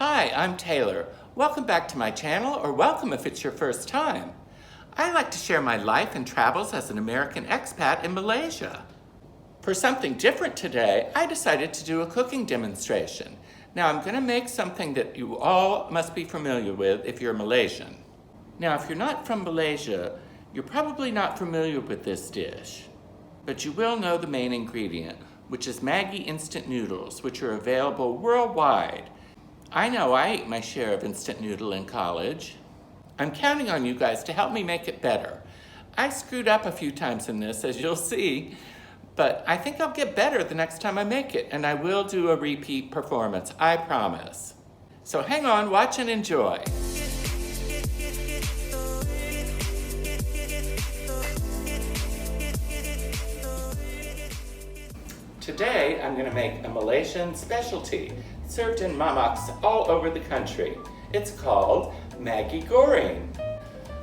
Hi, I'm Taylor. Welcome back to my channel, or welcome if it's your first time. I like to share my life and travels as an American expat in Malaysia. For something different today, I decided to do a cooking demonstration. Now I'm going to make something that you all must be familiar with if you're Malaysian. Now if you're not from Malaysia, you're probably not familiar with this dish. But you will know the main ingredient, which is Maggi instant noodles, which are available worldwide. I know I ate my share of instant noodle in college. I'm counting on you guys to help me make it better. I screwed up a few times in this, as you'll see, but I think I'll get better the next time I make it, and I will do a repeat performance, I promise. So hang on, watch and enjoy. Today, I'm going to make a Malaysian specialty served in mamaks all over the country. It's called Maggi Goreng.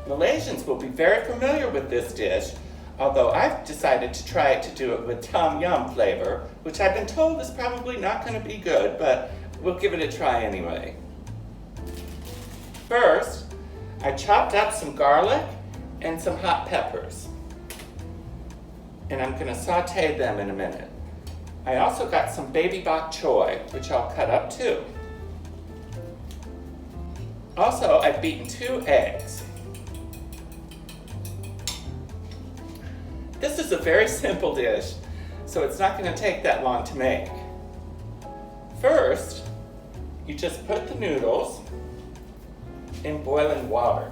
Malaysians will be very familiar with this dish, although I've decided to try to do it with tom yum flavor, which I've been told is probably not going to be good, but we'll give it a try anyway. First, I chopped up some garlic and some hot peppers, and I'm going to saute them in a minute. I also got some baby bok choy, which I'll cut up too. Also, I've beaten 2 eggs. This is a very simple dish, so it's not going to take that long to make. First, you just put the noodles in boiling water.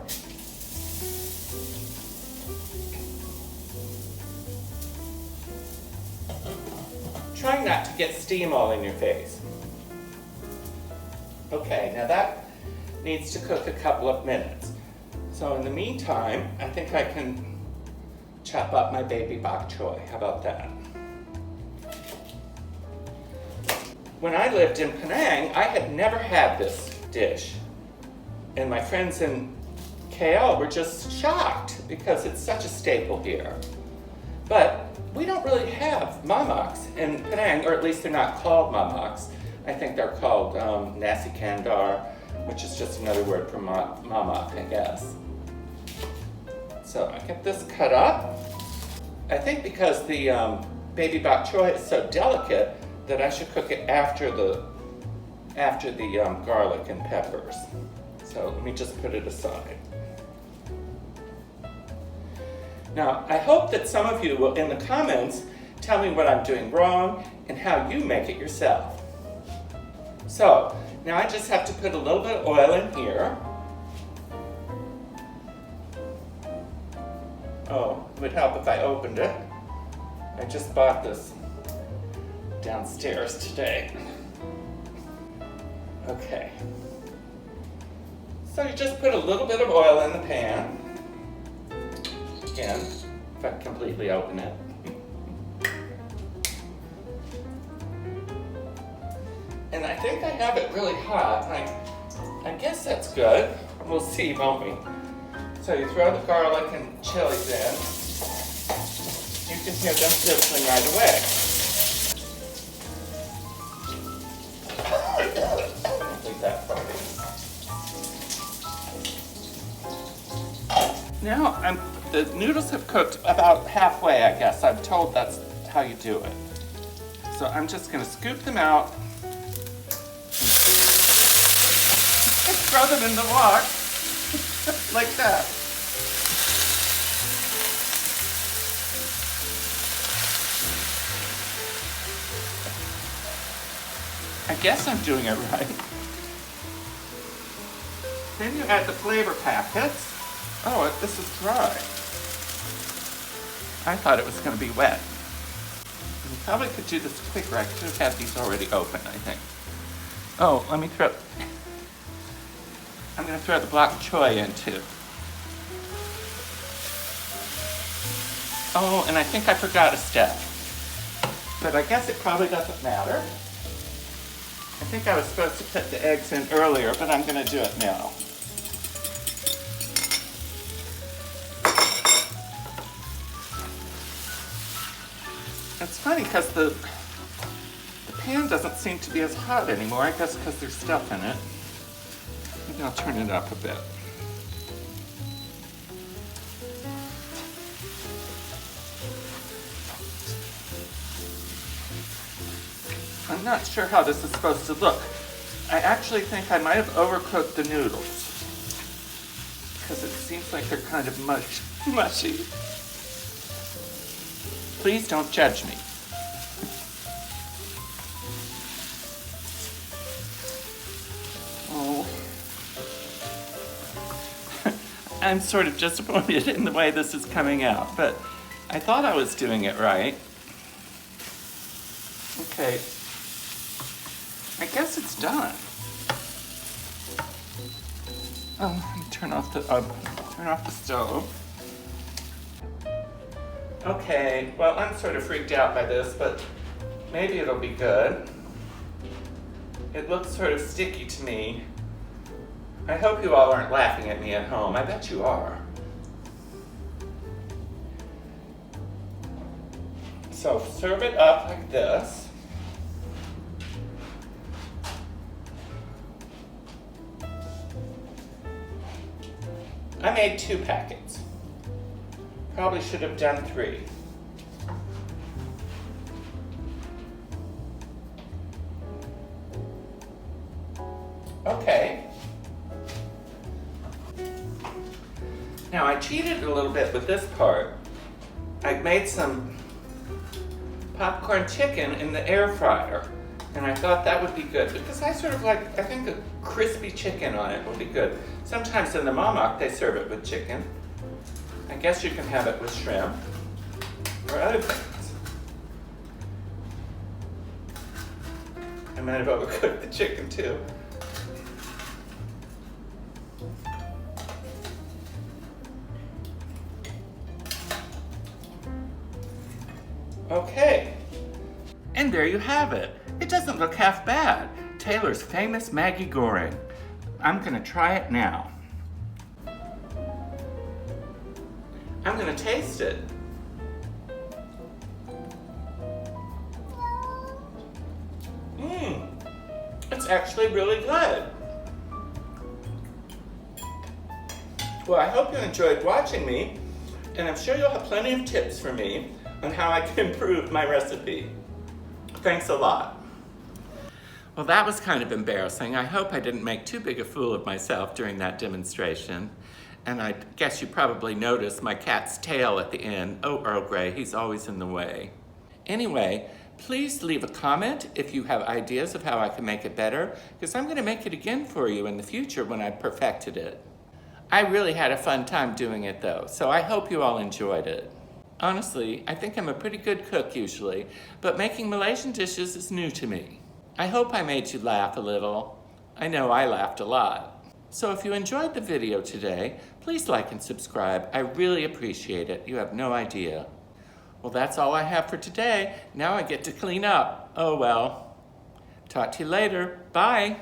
Try not to get steam all in your face. Okay, now that needs to cook a couple of minutes. So in the meantime, I think I can chop up my baby bok choy. How about that? When I lived in Penang, I had never had this dish. And my friends in KL were just shocked because it's such a staple here. But we don't really have mamaks in Penang, or at least they're not called mamaks. I think they're called nasi kandar, which is just another word for mamak, I guess. So I get this cut up. I think because the baby bok choy is so delicate that I should cook it after the garlic and peppers. So let me just put it aside. Now, I hope that some of you will, in the comments, tell me what I'm doing wrong and how you make it yourself. So, now I just have to put a little bit of oil in here. Oh, it would help if I opened it. I just bought this downstairs today. Okay. So you just put a little bit of oil in the pan. Again, if I completely open it. And I think I have it really hot. I guess that's good. We'll see, won't we? So you throw the garlic and chilies in. You can hear them sizzling right away. I'll leave that for you. Now the noodles have cooked about halfway, I guess. I'm told that's how you do it. So I'm just going to scoop them out and throw them in the wok like that. I guess I'm doing it right. Then you add the flavor packets. Oh, this is dry. I thought it was going to be wet. You probably could do this quicker. I could have had these already open, I think. Oh, I'm going to throw the bok choy in too. Oh, and I think I forgot a step. But I guess it probably doesn't matter. I think I was supposed to put the eggs in earlier, but I'm going to do it now. It's funny because the pan doesn't seem to be as hot anymore, I guess because there's stuff in it. Maybe I'll turn it up a bit. I'm not sure how this is supposed to look. I actually think I might have overcooked the noodles because it seems like they're kind of mushy. Please don't judge me. Oh. I'm sort of disappointed in the way this is coming out, but I thought I was doing it right. Okay. I guess it's done. Oh, let me turn off the stove. Okay, well, I'm sort of freaked out by this, but maybe it'll be good. It looks sort of sticky to me. I hope you all aren't laughing at me at home. I bet you are. So serve it up like this. I made 2 packets. Probably should have done 3. Okay. Now I cheated a little bit with this part. I made some popcorn chicken in the air fryer, and I thought that would be good because I sort of like, I think a crispy chicken on it would be good. Sometimes in the Mamak they serve it with chicken. I guess you can have it with shrimp or other things. I might have overcooked the chicken too. Okay, and there you have it. It doesn't look half bad. Taylor's famous Maggi Goring. I'm gonna try it now. I'm gonna taste it. It's actually really good. Well, I hope you enjoyed watching me, and I'm sure you'll have plenty of tips for me on how I can improve my recipe. Thanks a lot. Well, that was kind of embarrassing. I hope I didn't make too big a fool of myself during that demonstration. And I guess you probably noticed my cat's tail at the end. Oh, Earl Grey, he's always in the way. Anyway, please leave a comment if you have ideas of how I can make it better, because I'm gonna make it again for you in the future when I've perfected it. I really had a fun time doing it though, so I hope you all enjoyed it. Honestly, I think I'm a pretty good cook usually, but making Malaysian dishes is new to me. I hope I made you laugh a little. I know I laughed a lot. So if you enjoyed the video today, please like and subscribe. I really appreciate it. You have no idea. Well, that's all I have for today. Now I get to clean up. Oh well. Talk to you later. Bye.